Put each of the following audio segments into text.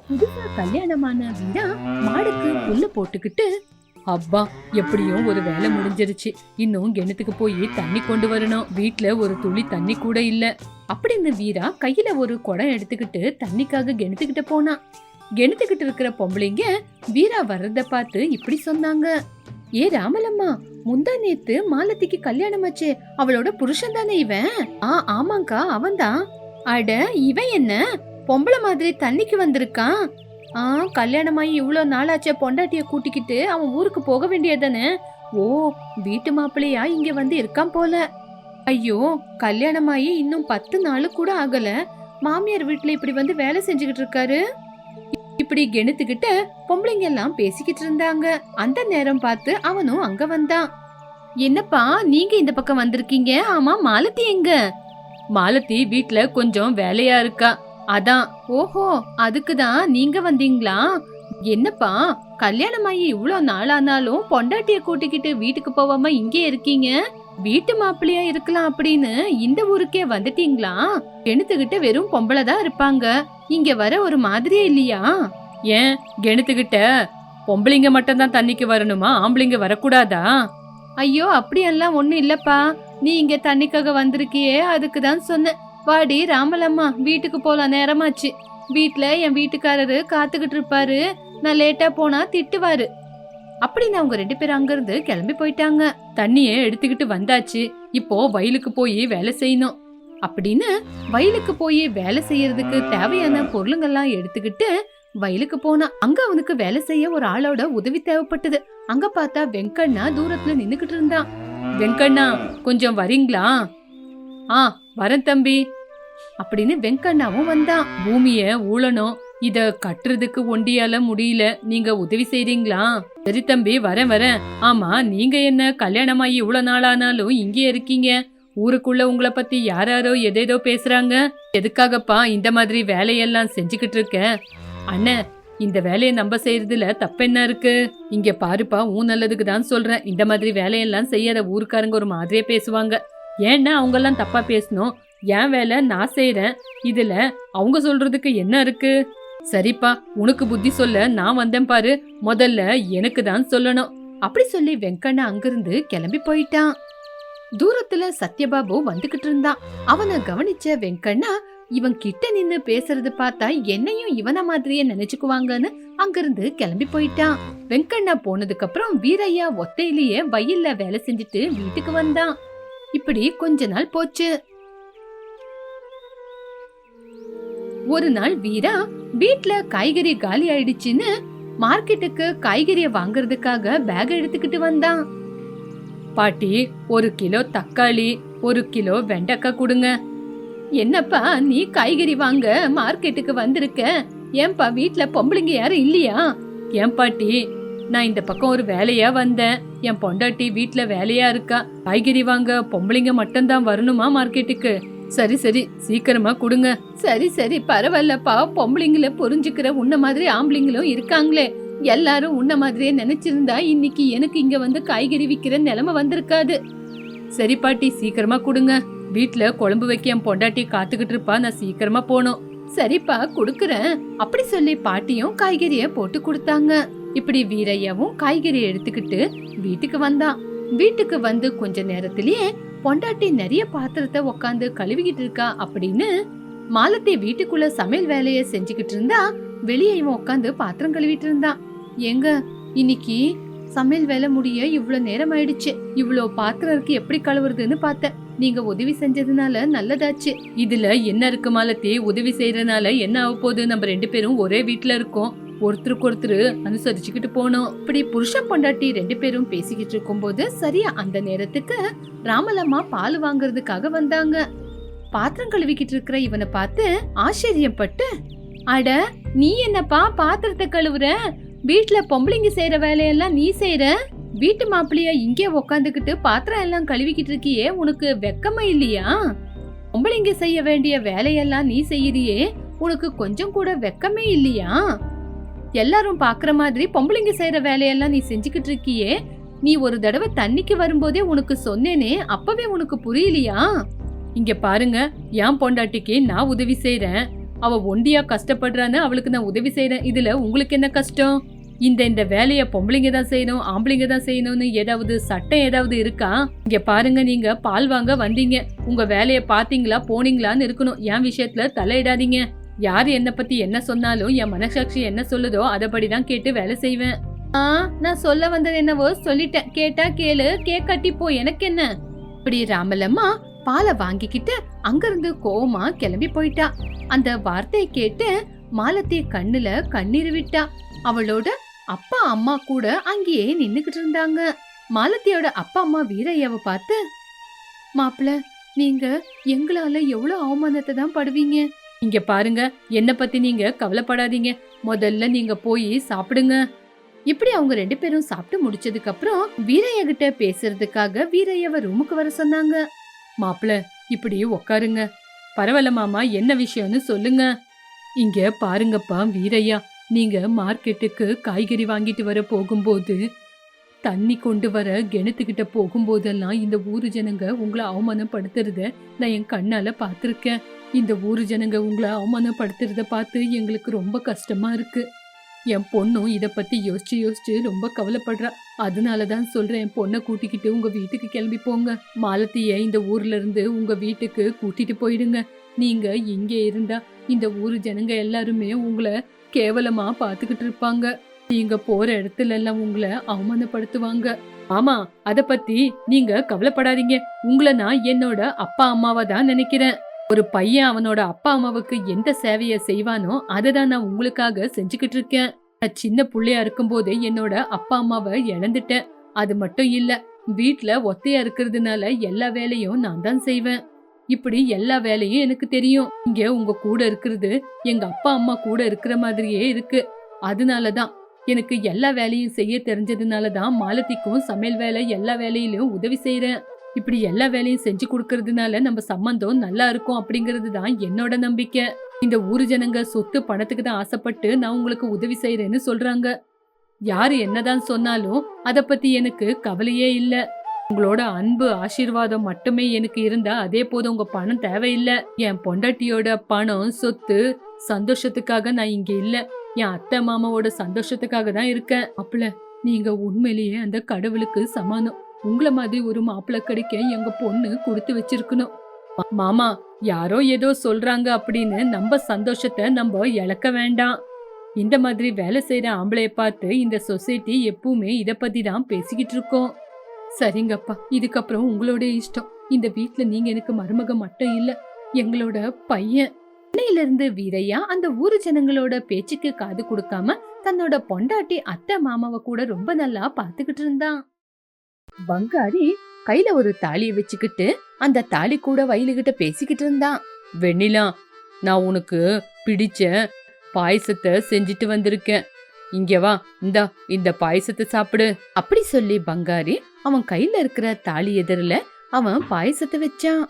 புதுசா கல்யாணமான வீரா மாடுக்கு புல்லு போட்டுக்கிட்டு, அப்பா எப்படியும் ஒரு வேலை முடிஞ்சிருச்சு, இன்னும் கிணத்துக்கு போய் தண்ணி கொண்டு வரணும், வீட்ல ஒரு துளி தண்ணி கூட இல்ல அப்படின்னு வீரா கையில ஒரு குடம் எடுத்துக்கிட்டு தண்ணிக்காக கிணத்துக்கிட்ட போனா. கிணத்துக்கிட்டு இருக்கிற பொம்பளைங்க வீரா வர்றத பார்த்து இப்படி சொன்னாங்க, ஏ ராமலம்மா, முந்தா நேத்து மாலத்திக்கு கல்யாணம் ஆச்சே, அவளோட புருஷன் தானே இவன்? ஆமாங்கா, அவன்தான். அட, இவன் என்ன பொம்பளை மாதிரி தண்ணிக்கு வந்திருக்கான்? கல்யாணமாயி இவ்வளவு நாளாச்சே, பொண்டாட்டிய கூட்டிக்கிட்டு அவன் ஊருக்கு போக வேண்டியதானே? ஓ, வீட்டு மாப்பிள்ளையா இங்க வந்து இருக்கான் போல. ஐயோ, கல்யாணமாயி இன்னும் 10 நாள் கூட ஆகல, மாமியார் வீட்டுல இப்படி வந்து வேலை செஞ்சுக்கிட்டு இருக்காரு. இப்படி கெணுத்துக்கிட்ட பொம்பளைங்க எல்லாம் பேசிக்கிட்டு இருந்தாங்க. அந்த நேரம் பார்த்து அவனும் அங்க வந்தான். என்னப்பா நீங்க இந்த பக்கம் வந்திருக்கீங்க? ஆமா, மாலத்தி எங்க? மாலத்தி வீட்ல கொஞ்சம் வேலையா இருக்கா, அதான். ஓஹோ, அதுக்குதான் நீங்க வந்தீங்களா? என்னப்பா கல்யாணமாயி இவ்வளவு நாளானாலும் பொண்டாட்டிய கூட்டிக்கிட்டு வீட்டுக்கு போவாம இங்கே இருக்கீங்க? வீட்டு மாப்பிள்ளையா இருக்கலாம் அப்படின்னு இந்த ஊருக்கே வந்துட்டீங்களா? கெணுத்துக்கிட்ட வெறும் பொம்பளை தான் இருப்பாங்க, இங்க வர ஒரு மாதிரியே இல்லையா? ஏன் கெணுத்துக்கிட்ட பொம்பளைங்க மட்டும் தான் தண்ணிக்கு வரணுமா, ஆம்பளைங்க வரக்கூடாதா? ஐயோ, அப்படியெல்லாம் ஒண்ணும் இல்லப்பா, நீ இங்க தண்ணிக்காக வந்திருக்கியே, அதுக்குதான் சொன்ன. வாடி ராமலம்மா, வீட்டுக்கு போலாம், நேரமாச்சு. வீட்டுல என் வீட்டுக்காரரு காத்துக்கிட்டு இருப்பாரு, நான் லேட்டா போனா திட்டுவாரு அப்படின்னு அவங்க 2 பேரும் அங்க இருந்து கிளம்பி போயிட்டாங்க. தண்ணிய எடுத்துக்கிட்டு வந்தாச்சு, இப்போ வயலுக்கு போய் வேலை செய்யணும் அப்படின்னு வயலுக்கு போய் வேலை செய்யறதுக்கு தேவையான பொருளுங்கெல்லாம் எடுத்துக்கிட்டு வயலுக்கு போனா. அங்க அவனுக்கு வேலை செய்ய ஒரு ஆளோட உதவி தேவைப்பட்டது. அங்க பார்த்தா வெங்கண்ணா தூரத்துல நின்னுக்கிட்டு இருந்தான். வெங்கண்ணா, கொஞ்சம் வரீங்களா? வரேன் தம்பி அப்படின்னு வெங்கண்ணாவும் வந்தான். பூமிய ஊழணும், இத கட்டுறதுக்கு ஒண்டியால முடியல, நீங்க உதவி செய்றீங்களா? சரி தம்பி, வரேன். ஆமா, நீங்க என்ன கல்யாணமாயி இவ்வளவு நாளானாலும் இங்கே இருக்கீங்க? ஊருக்குள்ள உங்களை பத்தி யாராரோ எதேதோ பேசுறாங்க, எதுக்காகப்பா இந்த மாதிரி வேலையெல்லாம் செஞ்சுக்கிட்டு இருக்க? அண்ணன், இந்த வேலையை நம்ம செய்யறதுல தப்பென்ன இருக்கு? இங்க பாருப்பா, உன் நல்லதுக்கு தான் சொல்றேன், இந்த மாதிரி வேலையெல்லாம் செய்யாத ஊருக்காரங்க ஒரு மாதிரியே பேசுவாங்க. ஏன்னா அவங்க எல்லாம் தப்பா பேசணும், என் வேலை நான் செய்யறேன், இதுல அவங்க சொல்றதுக்கு என்ன இருக்கு? சரிப்பா, உனக்கு புத்தி சொல்ல நான் வந்தேன் பாரு, முதல்ல எனக்கு தான் சொல்லணும் அப்படி சொல்லி வெங்கண்ணா அங்கிருந்து கிளம்பி போயிட்டான். தூரத்துல சத்யபாபு வந்துகிட்டு இருந்தான். அவனை கவனிச்ச வெங்கண்ணா, இவன் கிட்ட நின்னு பேசுறது பார்த்தா என்னையும் இவன மாதிரியே நினைச்சுக்குவாங்கன்னு அங்கிருந்து கிளம்பி போயிட்டான். வெங்கண்ணா போனதுக்கு அப்புறம் வீரையா ஒத்தையிலேயே வயல்ல வேலை செஞ்சுட்டு வீட்டுக்கு வந்தான். இப்படி கொஞ்ச நாள் போச்சு. ஒரு நாள் வீரா வீட்ல காய்கறி காலி ஆயிடுச்சுன்னு மார்க்கெட்டுக்கு காய்கறிய வாங்குறதுக்காக பேக் எடுத்துக்கிட்டு வந்தான். பாட்டி, 1 கிலோ தக்காளி, 1 கிலோ வெண்டைக்காய் கொடுங்க. என்னப்பா நீ காய்கறி வாங்க மார்க்கெட்டுக்கு வந்திருக்க? ஏன்பா வீட்ல பொம்பளைங்க யாரும் இல்லையா? ஏன் பாட்டி, நான் இந்த பக்கம் ஒரு வேலையா வந்தேன், என் பொண்டாட்டி வீட்ல வேலையா இருக்கா, காய்கறி வாங்க பொம்பளைங்க மட்டும்தான் வரணுமா மார்க்கெட்டுக்கு? சரி சீக்கிரமா கொடுங்க. சரி பரவாயில்லப்பா, பொம்பளைங்கள புரிஞ்சுக்கிற உன்ன மாதிரி ஆம்பளைங்களும் இருக்காங்களே, எல்லாரும் உன்ன மாதிரியே நினைச்சிருந்தா இன்னைக்கு எனக்கு இங்க வந்து காய்கறி விக்கிற நிலைமை வந்திருக்காது. சரி பாட்டி, சீக்கிரமா கொடுங்க, வீட்ல குழம்பு வைக்க என் பொண்டாட்டி காத்துக்கிட்டு இருப்பா, நான் சீக்கிரமா போனோம். சரிப்பா, குடுக்கறேன் அப்படி சொல்லி பாட்டியும் காய்கறிய போட்டு கொடுத்தாங்க. இப்படி வீரையாவும் காய்கறியை எடுத்துக்கிட்டு வீட்டுக்கு வந்தான். வீட்டுக்கு வந்து கொஞ்ச நேரத்திலேயே பொண்டாட்டி நிறைய பாத்திரத்தை உக்காந்து கழுவிக்கிட்டு இருக்கா அப்படின்னு மாலத்தி வீட்டுக்குள்ள சமையல் வேலைய செஞ்சுக்கிட்டு இருந்தா. வெளியே இவன் உட்காந்து பாத்திரம் கழுவிட்டு இருந்தான். எங்க இன்னைக்கு சமையல் வேலை முடிய இவ்வளவு நேரம் ஆயிடுச்சு, இவ்வளவு பாத்திரம் இருக்கு, எப்படி கழுவுறதுன்னு பார்த்தேன். நீங்க உதவி செஞ்சதுனால நல்லதாச்சு. இதுல என்ன இருக்கு மாலத்தி, உதவி செய்யறதுனால என்ன ஆக போகுது? நம்ம 2 பேரும் ஒரே வீட்டுல இருக்கோம், ஒருத்தருக்கு ஒருத்தர் அனுசரிச்சுக்கிட்டு போனோம். இப்படி புருஷன் பொண்டாட்டி 2 பேரும் பேசிக்கிட்டு இருக்கும் போது சரியா அந்த நேரத்துக்கு ராமலம்மா பால் வாங்குறதுக்காக வந்தாங்க. பாத்திரம் கழுவிக்கிட்டு இருக்கிற இவனை பார்த்து ஆச்சரியப்பட்டு, அட நீ என்னப்பா பாத்திரத்தை கழுவுற? வீட்டுல பொம்பளைங்க செய்யற வேலையெல்லாம் நீ செய்யற? வீட்டு மாப்பிள்ளையா இங்கே உக்காந்துக்கிட்டு பாத்திரம் எல்லாம் கழுவிக்கிட்டு இருக்கியே, உனக்கு வெக்கமா இல்லையா? பொம்பளைங்க செய்ய வேண்டிய வேலையெல்லாம் நீ செய்யறியே, உனக்கு கொஞ்சம் கூட வெக்கமே இல்லையா? எல்லாரும் பாக்குற மாதிரி பொம்பளைங்க செய்யற வேலையெல்லாம் நீ செஞ்சுக்கிட்டு இருக்கியே, நீ ஒரு தடவை தண்ணிக்கு வரும்போதே உனக்கு சொன்னேனே, அப்பவே உனக்கு புரியலையா? இங்க பாருங்க, என் பொண்டாட்டிக்கு நான் உதவி செய்யறேன், அவ ஒண்டியா கஷ்டப்படுறான்னு அவளுக்கு நான் உதவி செய்யறேன். இதுல உங்களுக்கு என்ன கஷ்டம்? இந்த வேலைய பொம்பளைங்க தான் செய்யணும், ஆம்பளைங்க தான் செய்யணும்னு ஏதாவது சட்டம் ஏதாவது இருக்கா? இங்க பாருங்க, நீங்க பால் வாங்க வந்தீங்க, உங்க வேலைய பாத்தீங்களா போனீங்களான்னு இருக்கணும். என் விஷயத்துல தலையிடாதீங்க. யாரு என்ன பத்தி என்ன சொன்னாலும் என் மனசாட்சி என்ன சொல்லுதோ அதபடிதான் கேட்டு வேலை செய்வேன். நான் சொல்ல வந்தது என்னவோ சொல்லிட்டேன். கேட்டா கேளு, கேட்காட்டி போ, எனக்கு என்ன? இப்படி ராமலம்மா பாலை வாங்கிக்கிட்டு அங்கிருந்து கோவமா கிளம்பி போயிட்டா. அந்த வார்த்தையை கேட்டு மாலத்தி கண்ணுல கண்ணீர் விட்டா. அவளோட அப்பா அம்மா கூட அங்கேயே நின்னுகிட்டு இருந்தாங்க. மாலத்தியோட அப்பா அம்மா வீரையாவை பார்த்து, மாப்பிள்ள, நீங்க எங்களால எவ்வளவு அவமானத்தை தான் படுவீங்க. இங்க பாருங்க, என்ன பத்தி நீங்க கவலைப்படாதீங்க. முதல்ல நீங்க போய் சாப்பிடுங்க. இப்படி அவங்க 2 பேரும் சாப்பிட்டு முடிச்சதுக்கு அப்புறம் வீரையா கிட்ட பேசுறதுக்காக வீரையாவை ரூமுக்கு வர சொன்னாங்க. மாப்பிள்ள, இப்படி உக்காருங்க. பரவாயில்ல மாமா, என்ன விஷயம்னு சொல்லுங்க. இங்க பாருங்கப்பா வீரையா, நீங்க மார்க்கெட்டுக்கு காய்கறி வாங்கிட்டு வர போகும்போது, தண்ணி கொண்டு வர கிணத்துக்கிட்ட போகும்போதெல்லாம் இந்த ஊரு ஜனங்க உங்களை அவமானப்படுத்துறத நான் என் கண்ணால பாத்திருக்கேன். இந்த ஊரு ஜனங்க உங்களை அவமானப்படுத்துறத பார்த்து எங்களுக்கு ரொம்ப கஷ்டமா இருக்கு. என் பொண்ணும் இத பத்தி யோசிச்சு யோசிச்சு ரொம்ப கவலைப்படுறா. அதனாலதான் சொல்றேன், என் பொண்ணை கூட்டிக்கிட்டு உங்க வீட்டுக்கு கிளம்பி போங்க. மாலத்திய இந்த ஊர்ல இருந்து உங்க வீட்டுக்கு கூட்டிட்டு போயிடுங்க. நீங்க இங்கே இருந்தா இந்த ஊரு ஜனங்க எல்லாருமே உங்களை கேவலமா பாத்துக்கிட்டு இருப்பாங்க. நீங்க போற இடத்துல எல்லாம் உங்களை அவமானப்படுத்துவாங்க. ஆமா, அத பத்தி நீங்க கவலைப்படாதீங்க. உங்களை நான் என்னோட அப்பா அம்மாவை தான் நினைக்கிறேன். ஒரு பையன் அவனோட அப்பா அம்மாவுக்கு எந்த சேவைய செய்வானோ அததான் நான் உங்களுக்காக செஞ்சுக்கிட்டு இருக்கேன். நான் சின்ன புள்ளையா இருக்கும் போதே என்னோட அப்பா அம்மாவை இழந்துட்டேன். அது மட்டும் இல்ல, வீட்டுல ஒத்தையா இருக்கிறதுனால எல்லா வேலையும் நான் தான் செய்வேன். இப்படி எல்லா வேலையும் எனக்கு தெரியும். இங்க உங்க கூட இருக்கிறது எங்க அப்பா அம்மா கூட இருக்கிற மாதிரியே இருக்கு. அதனாலதான் எனக்கு எல்லா வேலையும் செய்ய தெரிஞ்சதுனாலதான் மாலத்திக்கும் சமையல் வேலை எல்லா வேலையிலும் உதவி செய்யறேன். இப்படி எல்லா வேலையும் செஞ்சு கொடுக்கறதுனால நம்ம சம்பந்தம் நல்லா இருக்கும் அப்படிங்கிறது தான் என்னோட நம்பிக்கை. இந்த ஊரு ஜனங்க சொத்து பணத்துக்கு தான் ஆசைப்பட்டு நான் உங்களுக்கு உதவி செய்யறேன்னு சொல்றாங்க. யாரு என்னதான் சொன்னாலும் அத பத்தி எனக்கு கவலையே இல்ல. உங்களோட அன்பு ஆசீர்வாதம் மட்டுமே எனக்கு இருந்தா அதே போதும். உங்க பணம் தேவையில்லை. என் பொண்டாட்டியோட பணம் சொத்து சந்தோஷத்துக்காக நான் இங்க இல்ல. என் அத்தை மாமாவோட சந்தோஷத்துக்காக தான் இருக்கேன். அப்பல நீங்க உண்மையிலேயே அந்த கடவுளுக்கு சமானம். உங்கள மாதிரி ஒரு மாப்பிள்ளை கிடைக்க எங்க பொண்ணு கொடுத்து வச்சிருக்கணும். மாமா, யாரோ ஏதோ சொல்றாங்க அப்படின்னு நம்ம சந்தோஷத்தை நம்ம இழக்க வேண்டாம். இந்த மாதிரி வேலை செய்யற ஆம்பளைய பார்த்து இந்த சொசைட்டி எப்பவுமே இத பத்தி தான் பேசிக்கிட்டு இருக்கோம். சரிங்கப்பா, இதுக்கப்புறம் உங்களோட இஷ்டம். இந்த வீட்டுல நீங்க எனக்கு மருமக மட்டும் இல்ல, எங்களோட பையன். சென்னையில இருந்து வீரையா அந்த ஊரு ஜனங்களோட பேச்சுக்கு காது கொடுக்காம தன்னோட பொண்டாட்டி அத்தை மாமாவை கூட ரொம்ப நல்லா பாத்துக்கிட்டு இருந்தான். பங்காரி கையில ஒரு தாலிய வச்சுக்கிட்டு அந்த தாலி கூட வயலுகிட்ட பேசிக்கிட்டு இருந்தான். வெண்ணிலா, நான் உனக்கு பிடிச்ச பாயசத்தை செஞ்சுட்டு வந்திருக்கேன். இங்க வா, இந்த பாயசத்தை சாப்பிடு. அப்படி சொல்லி பங்காரி அவன் கையில இருக்கிற தாலி எதிரில அவன் பாயசத்தை வச்சான்.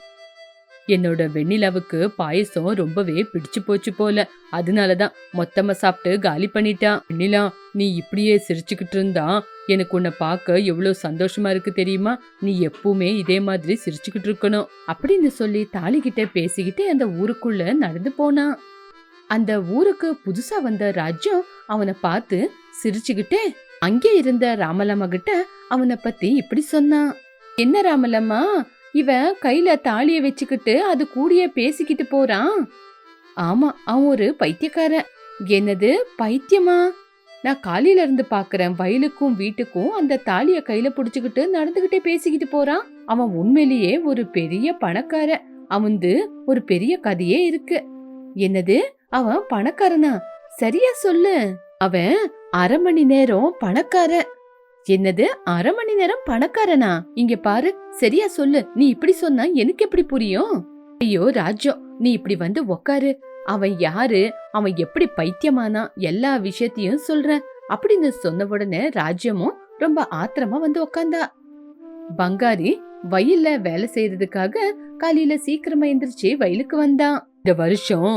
என்னோட வெண்ணிலாவுக்கு பாயசம் ரொம்பவே பிடிச்சு போச்சு போல, அதனாலதான் மொத்தமா சாப்பிட்டு காலி பண்ணிட்டான். வெண்ணிலா, நீ இப்படியே சிரிச்சுக்கிட்டு இருந்தா எனக்கு உன்னை பார்க்க எவ்வளவு சந்தோஷமா இருக்கு தெரியுமா? நீ எப்பவுமே இதே மாதிரி சிரிச்சுக்கிட்டு இருக்கணும் அப்படின்னு சொல்லி தாலிகிட்ட பேசிக்கிட்டு அந்த ஊருக்குள்ள நடந்து போனான். அந்த ஊருக்கு புதுசா வந்த ராஜ்யம் அவனை பார்த்து சிரிச்சுக்கிட்டே அங்கே இருந்த ராமலம்மா கிட்ட அவனை பத்தி இப்படி சொன்னான். என்ன ராமலம்மா, இவன் கையில தாலிய வச்சுக்கிட்டு அது கூடிய பேசிக்கிட்டு போறான். ஆமா, அவன் ஒரு பைத்தியக்காரன். என்னது பைத்தியமா? நான் காலையில இருந்து பாக்குறேன், வயலுக்கும் வீட்டுக்கும் அந்த தாலிய கையில புடிச்சுக்கிட்டு நடந்துகிட்டே பேசிக்கிட்டு போறான். அவன் உண்மையிலேயே ஒரு பெரிய பணக்காரன். அவந்து ஒரு பெரிய கதையே இருக்கு. என்னது, அவன் பணக்காரனா? சரியா சொல்லு. அவன் 1/2 மணி நேரம் பணக்காரன். என்னது, 1/2 மணி நேரம் பணக்காரனா? இங்க பாரு, சரியா சொல்லு. நீ இப்படி சொன்னா எனக்கு எப்படி புரியும்? ஐயோ ராஜ்யம், நீ இப்படி வந்து உக்காரு. அவன் யாரு, அவன் எப்படி பைத்தியமானா, எல்லா விஷயத்தையும் சொல்றேன் அப்படின்னு சொன்ன உடனே ராஜ்யமும் ரொம்ப ஆத்திரமா வந்து உக்காந்தா. பங்காரி வயல்ல வேலை செய்யறதுக்காக காலையில சீக்கிரமா எந்திரிச்சு வயலுக்கு வந்தான். இந்த வருஷம்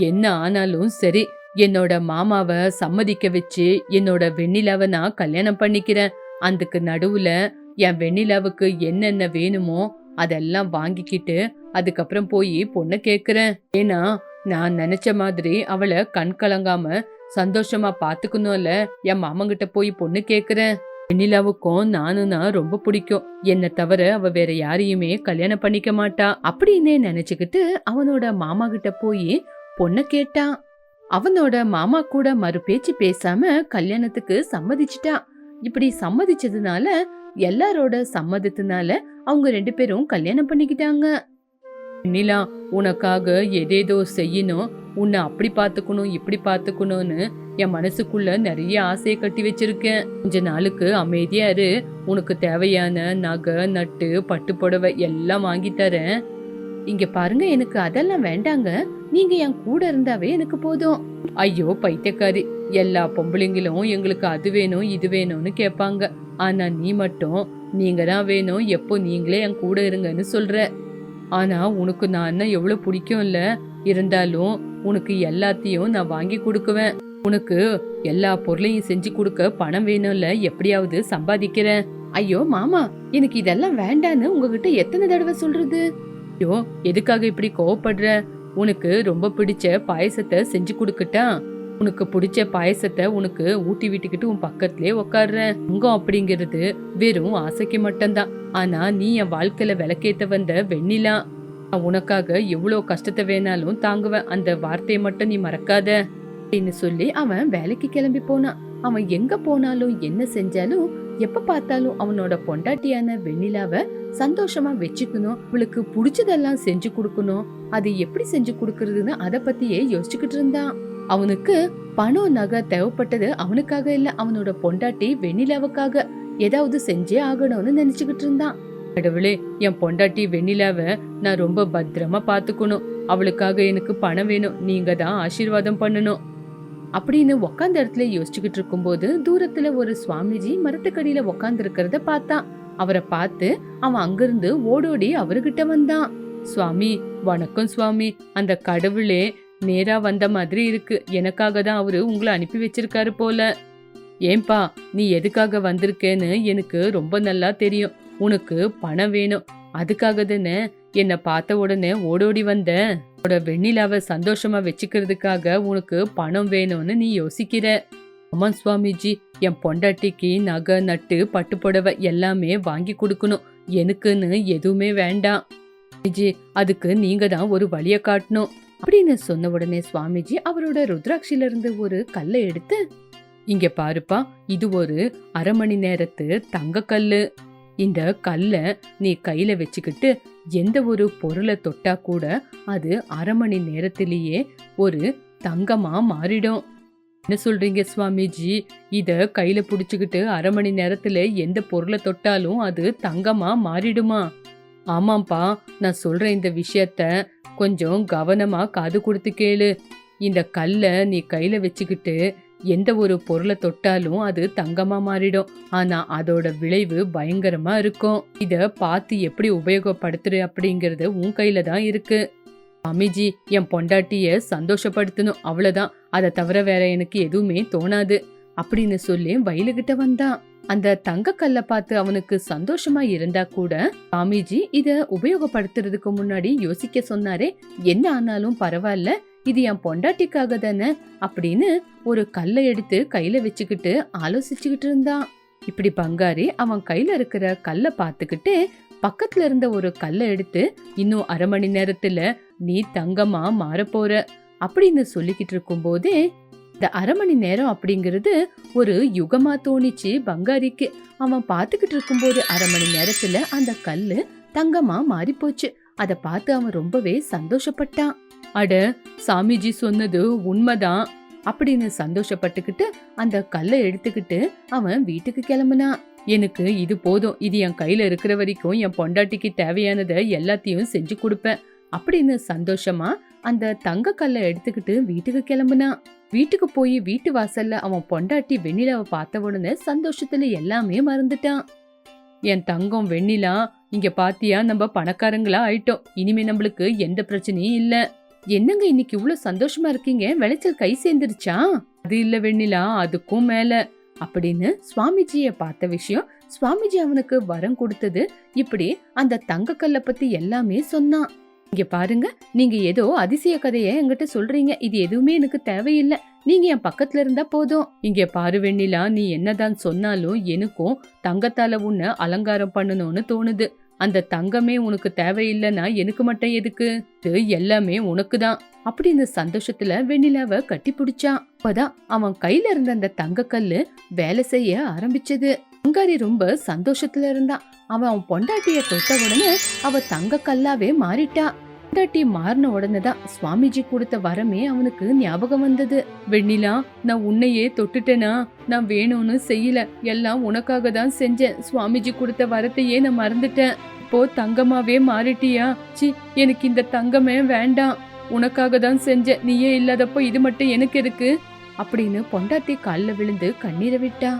என்ன ஆனாலும் சரி, என்னோட மாமாவை சம்மதிக்க வச்சு என்னோட வெண்ணிலாவை நான் கல்யாணம் பண்ணிக்கிறேன். அதுக்கு நடுவுல என் வெண்ணிலாவுக்கு என்னென்ன வேணுமோ அதெல்லாம் வாங்கிக்கிட்டு அதுக்கப்புறம் போய் பொண்ணை கேக்குறேன். ஏன்னா நான் நினைச்ச மாதிரி அவளை கண் கலங்காம சந்தோஷமா பாத்துக்கணும்ல. என் மாமங்கிட்ட போய் பொண்ணு கேக்குறேன். வெண்ணிலாவுக்கும் நானும்னா ரொம்ப பிடிக்கும். என்ன தவிர அவ வேற யாரையுமே கல்யாணம் பண்ணிக்க மாட்டா அப்படின்னு நினைச்சுக்கிட்டு அவனோட மாமா கிட்ட போய் பொண்ணு கேட்டான். அவனோட மாமா கூட மறு பேச்சு பேசாம கல்யாணத்துக்கு சம்மதிச்சிட்டான். இப்படி சம்மதிச்சதுனால எல்லாரோட சம்மதத்தினால அவங்க 2 பேரும் கல்யாணம் பண்ணிக்கிட்டாங்க. வெண்ணிலா, உனக்காக எதேதோ செய்யணும், உன்னை அப்படி பாத்துக்கணும் இப்படி பாத்துக்கணும்னு என் மனசுக்குள்ள நிறைய ஆசையை கட்டி வச்சிருக்கேன். கொஞ்ச நாளுக்கு அமைதியா இரு. உனக்கு தேவையான நகை நட்டு பட்டு புடவை எல்லாம் வாங்கி தரேன். இங்க பாருங்க, எனக்கு அதெல்லாம் வேண்டாங்க. நீங்க என் கூட இருந்தாவே எனக்கு போதும். ஐயோ பைத்தியக்காரி, எல்லா பொம்பளைங்களும் எங்களுக்கு அது வேணும் இது வேணும்னு கேட்பாங்க. ஆனா நீ மட்டும் நீங்க தான் வேணும், எப்போ நீங்களே என் கூட இருங்கன்னு சொல்ற. ஆனா உனக்கு நான் எவ்வளவு பிடிக்கும் இல்ல. இருந்தாலும் உனக்கு எல்லாத்தையும் நான் வாங்கி கொடுக்குவேன். உனக்கு எல்லா பொருளையும் செஞ்சு கொடுக்க பணம் வேணும்ல, எப்படியாவது சம்பாதிக்கிறேன். ஐயோ மாமா, எனக்கு இதெல்லாம் வேண்டான்னு உங்ககிட்ட எத்தனை தடவை சொல்றது? ஐயோ, எதுக்காக இப்படி கோவப்படுற? உனக்கு ரொம்ப பிடிச்ச பாயசத்தை செஞ்சு கொடுக்கட்டா? உனக்கு பிடிச்ச பாயசத்தை உனக்கு ஊட்டி விட்டுக்கிட்டு உன் பக்கத்திலே உக்காடுறேன். தங்கம் அப்படிங்கிறது வெறும் ஆசைக்கு மட்டும்தான். ஆனா நீ என் வாழ்க்கையில விளக்கேத்த வந்த வெண்ணிலா. நான் உனக்காக எவ்வளவு கஷ்டத்தை வேணாலும் தாங்குவேன். அந்த வார்த்தையை மட்டும் நீ மறக்காத அப்படின்னு சொல்லி அவன் வேலைக்கு கிளம்பி போனான். அவன் எங்க போனாலும் என்ன செஞ்சாலும் எப்ப பார்த்தாலும் அவனோட பொண்டாட்டியான வெண்ணிலாவை சந்தோஷமா வச்சுக்கணும், அவளுக்கு பிடிச்சதெல்லாம் செஞ்சு கொடுக்கணும். அது எப்படி செஞ்சு கொடுக்கறதுன்னு அத பத்தியே யோசிச்சுக்கிட்டு இருந்தான். அவனுக்கு பணம் நகை தேவைப்பட்டது அவனுக்காக இல்ல, அவனோட பொண்டாட்டி வெண்ணிலாவுக்காக. ஏதாவது செஞ்சே ஆகணும்னு நினைச்சுக்கிட்டு இருந்தான். கடவுளே, என் பொண்டாட்டி வெண்ணிலாவை நான் ரொம்ப பத்திரமா பாத்துக்கணும். அவளுக்காக எனக்கு பணம் வேணும், நீங்க தான் ஆசீர்வாதம் பண்ணணும் அப்படின்னு உக்காந்த இடத்துல யோசிச்சுக்கிட்டு இருக்கும்போது தூரத்துல ஒரு சுவாமிஜி மரத்துக்கடியில உக்காந்து இருக்கிறத பார்த்தான். அவரை பார்த்து அவன் அங்கிருந்து ஓடோடி அவர்கிட்ட வந்தான். சுவாமி, வணக்கம் சுவாமி. அந்த கடவுளே நேரா வந்த மாதிரி இருக்கு. எனக்காக தான் அவரு உங்களை அனுப்பி வச்சிருக்காரு போல. ஏன்பா, நீ எதுக்காக வந்திருக்கேன்னு எனக்கு ரொம்ப நல்லா தெரியும். உனக்கு பணம் வேணும், அதுக்காக தானே என்னை பார்த்த உடனே ஓடோடி வந்த. வெண்ணிலாவை சந்தோஷமா வச்சுக்கிறதுக்காக உனக்கு பணம் வேணும்னு நீ யோசிக்கிற. ஆமா சுவாமிஜி, என் பொண்டாட்டிக்கு நகை நட்டு பட்டு புடவை எல்லாமே வாங்கி கொடுக்கணும். எனக்குன்னு எதுவுமே வேண்டாம் சுவாமிஜி, அதுக்கு நீங்க தான் ஒரு வழிய காட்டணும் அப்படின்னு சொன்ன உடனே சுவாமிஜி அவரோட ருத்ராட்சியில இருந்து ஒரு கல்லை எடுத்து, இங்க பாருப்பா, இது ஒரு 1/2 மணி நேரத்து தங்க கல்லு. இந்த கல்லை நீ கையில வச்சுக்கிட்டு எந்த ஒரு பொருளை தொட்டா கூட அது 1/2 மணி நேரத்திலேயே ஒரு தங்கமா மாறிடும். என்ன சொல்றீங்க சுவாமிஜி? இத கையில புடிச்சுக்கிட்டு 1/2 மணி நேரத்துல எந்த பொருளை தொட்டாலும் அது தங்கமா மாறிடுமா? ஆமாப்பா, நான் சொல்ற இந்த விஷயத்த கொஞ்சம் கவனமா காது கொடுத்து கேளு. இந்த கல்லை நீ கையில வச்சுக்கிட்டு எந்த ஒரு பொருளை தொட்டாலும் அது தங்கமா மாறிடும். ஆனா அதோட விளைவு பயங்கரமா இருக்கும். இத பார்த்து எப்படி உபயோகப்படுத்துற அப்படிங்கறது உன் கையில தான் இருக்கு. அமிஜி, என் பொண்டாட்டிய சந்தோஷப்படுத்தணும், அவ்வளவுதான். அதை தவிர வேற எனக்கு எதுவுமே தோணாது அப்படின்னு சொல்லி வயலுகிட்ட வந்தான். அந்த தங்க கல்லை பார்த்து அவனுக்கு சந்தோஷமா இருந்தா கூட சாமிஜி இத உபயோகப்படுத்துறதுக்கு முன்னாடி யோசிக்க சொன்னாரே. என்ன ஆனாலும் பரவாயில்ல, இது என் பொண்டாட்டிக்காக தானே அப்படின்னு ஒரு கல்லை எடுத்து கையில வச்சுக்கிட்டு ஆலோசிச்சுக்கிட்டு இருந்தான். இப்படி பங்காரி அவன் கையில இருக்கிற கல்லை பார்த்துக்கிட்டு பக்கத்துல இருந்த ஒரு கல்லை எடுத்து, இன்னும் 1/2 மணி நேரத்துல நீ தங்கமா மாறப்போற அப்படின்னு சொல்லிக்கிட்டு இருக்கும் போதே இந்த 1/2 மணி நேரம் அப்படிங்கிறது ஒரு யுகமா தோணிச்சு பங்காரிக்கு. அவன் பார்த்துக்கிட்டு இருக்கும்போது 1/2 மணி நேரத்துல அந்த கல்லு தங்கமா மாறி போச்சு. அதை பார்த்து அவன் ரொம்பவே சந்தோஷப்பட்டான். அட, சாமிஜி சொன்னது உண்மைதான் அப்படின்னு சந்தோஷப்பட்டுக்கிட்டு அந்த கல்லை எடுத்துக்கிட்டு அவன் வீட்டுக்கு கிளம்புனான். எனக்கு இது போதும், இது என் கையில இருக்கிற வரைக்கும் என் பொண்டாட்டிக்கு தேவையானதை எல்லாத்தையும் செஞ்சு கொடுப்பேன் அப்படின்னு சந்தோஷமா அந்த தங்க கல்லை எடுத்துக்கிட்டு வீட்டுக்கு கிளம்புனான். வீட்டுக்கு போய் வீட்டு வாசல்ல அவன் பொண்டாட்டி வெண்ணிலாவை பார்த்த உடனே சந்தோஷத்துல எல்லாமே மறந்துட்டான். என் தங்கம் வெண்ணிலா, இங்க பாத்தியா, நம்ம பணக்காரங்களா ஆயிட்டோம். இனிமே நம்மளுக்கு எந்த பிரச்சனையும் இல்ல. என்னங்க இன்னைக்கு இவ்வளவு சந்தோஷமா இருக்கீங்க? விளைச்சல் கை சேர்ந்துருச்சா? அது இல்ல வெண்ணிலா, அதுக்கும் மேல அப்படின்னு சுவாமிஜிய பார்த்த விஷயம், சுவாமிஜி அவனுக்கு வரம் கொடுத்தது, இப்படி அந்த தங்க கல்லை பத்தி எல்லாமே சொன்னான். இங்க பாருங்க, நீங்க ஏதோ அதிசய கதைய என்கிட்ட சொல்றீங்க. இது எதுவுமே எனக்கு தேவையில்லை. நீங்க என் பக்கத்துல இருந்தா போதும். இங்க பாரு வெண்ணிலா, நீ என்னதான் சொன்னாலும் எனக்கும் தங்கத்தால உன்னை அலங்காரம் பண்ணணும்னு தோணுது. அந்த தங்கமே உனக்கு தேவையில்லைன்னா எனக்கு மட்டும் எதுக்கு? இது எல்லாமே உனக்குதான் அப்படின்னு சந்தோஷத்துல வெண்ணிலாவை கட்டி பிடிச்சான். அப்பதான் அவன் கையில இருந்த அந்த தங்கக்கல்லு வேலை செய்ய ஆரம்பிச்சது. பங்காரி ரொம்ப சந்தோஷத்துல இருந்தான். அவன் பொண்டாட்டிய தொட்ட உடனே அவ தங்கக்கல்லாவே மாறிட்டா. பொண்டாட்டி மாறின உடனேதான் சுவாமிஜி கொடுத்த வரமே அவனுக்கு ஞாபகம் வந்தது. வெண்ணிலா, நான் உன்னையே தொட்டுட்டேனா? நான் வேணும்னு செய்யல, எல்லாம் உனக்காக தான் செஞ்சேன். சுவாமிஜி கொடுத்த வரத்தையே நான் மறந்துட்டேன். இப்போ தங்கமாவே மாறிட்டியா? சி, எனக்கு இந்த தங்கமே வேண்டாம். உனக்காக தான் செஞ்சேன். நீயே இல்லாதப்போ இது மட்டும் எனக்கு இருக்கு அப்படின்னு பொண்டாட்டி கால்ல விழுந்து கண்ணீரை விட்டான்.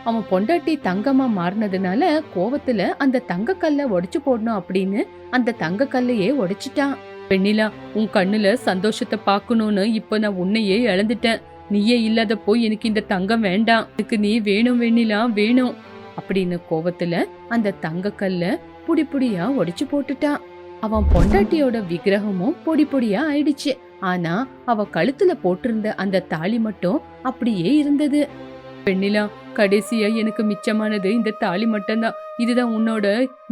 அவன் பொண்டாட்டி தங்கமா மாறினதுனால கோவத்துல அந்த தங்கக்கல்ல உடைச்சு போடணும் அப்படின்னு அந்த தங்கக்கல்லையே உடைச்சிட்டான். வெண்ணிலா, உன் கண்ணுல சந்தோஷத்தை பாக்கணும்னு இப்ப நான் உன்னையே இழந்துட்டேன். நீயே இல்லாதப்போ எனக்கு இந்த தங்கம் வேண்டாம். எனக்கு நீ வேணும் வெண்ணிலா, வேணும் அப்படின்னு கோவத்துல அந்த தங்கக்கல்ல புடி புடியா உடைச்சு போட்டுட்டான். அவன் பொண்டாட்டியோட விக்கிரகமும் பொடி பொடியா ஆயிடுச்சு. ஆனா அவ கழுத்துல போட்டிருந்த அந்த தாலி மட்டும் அப்படியே இருந்தது. வெண்ணிலா, கடைசியா எனக்கு மிச்சமானது இந்த தாலி மட்டும்தான். இதுதான் உன்னோட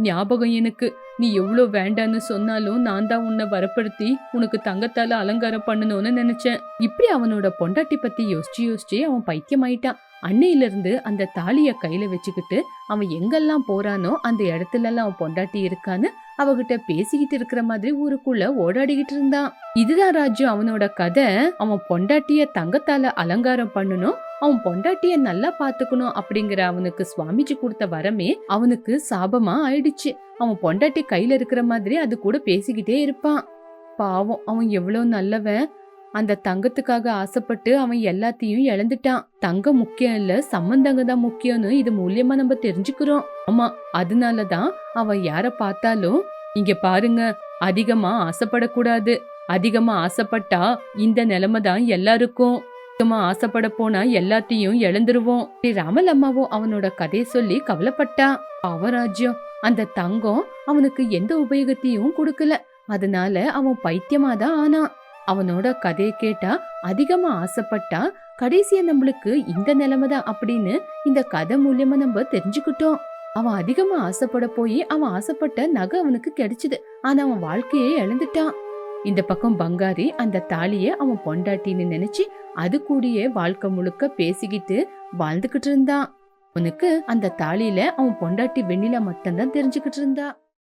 ஞாபகம் எனக்கு. நீ எவ்வளவு வேண்டான்னு சொன்னாலும் நான் தான் உன்னை வரப்படுத்தி உனக்கு தங்கத்தால அலங்காரம் பண்ணணும்னு நினைச்சேன். இப்படி அவனோட பொண்டாட்டி பத்தி யோசிச்சு யோசிச்சு அவன் பைத்தியமாயிட்டான். அன்னையில இருந்து அந்த தாலிய கையில வச்சுக்கிட்டு அவன் எங்கெல்லாம் போறானோ அந்த இடத்துல எல்லாம் அவன் பொண்டாட்டி இருக்கான்னு அவகிட்ட பேசிக்கிட்டு இருக்கிற மாதிரி ஊருக்குள்ள ஓடாடிக்கிட்டு இருந்தான். இதுதான் ராஜு அவனோட கதை. அவன் பொண்டாட்டிய தங்கத்தால அலங்காரம் பண்ணணும், அவன் பொண்டாட்டிய நல்லா பாத்துக்கணும் அப்படிங்கிற அவனுக்கு சுவாமிஜி கொடுத்த வரமே அவனுக்கு சாபமா ஆயிடுச்சு. அவன் பொண்டாட்டி கையில இருக்கிற மாதிரி அது கூட பேசிக்கிட்டே இருப்பான். பாவம், அவன் எவ்வளவு நல்லவன். அந்த தங்கத்துக்காக ஆசைப்பட்டு அவன் எல்லாத்தையும் இழந்துட்டான். தங்கம் முக்கியம் இல்ல, சம்பந்தங்க தான் முக்கியம்னு இது மூலியமா நம்ம தெரிஞ்சுக்கிறோம். ஆமா, அதனாலதான் அவன் யார பார்த்தாலும் இங்க பாருங்க, அதிகமா ஆசைப்படக்கூடாது. அதிகமா ஆசைப்பட்டா இந்த நிலைமை தான் எல்லாருக்கும். அதிகமா ஆசைப்பட போனா எல்லாத்தையும் இழந்துருவோம். ராமல் அம்மாவும் அவனோட கதையை சொல்லி கவலைப்பட்டா. அவராஜ்யம் அந்த தங்கம் அவனுக்கு எந்த உபயோகத்தையும் கொடுக்கல. அதனால அவன் பைத்தியமாதான் ஆனான். அவனோட கதையை கேட்டா அதிகமா ஆசைப்பட்டா கடைசியா நம்மளுக்கு இந்த நிலைமைதான் அப்படின்னு இந்த கதை மூலியமா நம்ம தெரிஞ்சுக்கிட்டோம். அவன் அதிகமா ஆசைப்பட போய் அவன் ஆசைப்பட்ட நகை அவனுக்கு கிடைச்சது. ஆனா அவன் வாழ்க்கையே இழந்துட்டான். இந்த பக்கம் பங்காரி அந்த தாலிய அவன் பொண்டாட்டின்னு நினைச்சு அது கூடயே வாழ்க்கை முழுக்க பேசிக்கிட்டு வாழ்ந்துகிட்டு இருந்தான். அவனுக்கு அந்த தாலியில அவன் பொண்டாட்டி வெண்ணிலா மட்டும்தான் தெரிஞ்சுக்கிட்டு இருந்தா.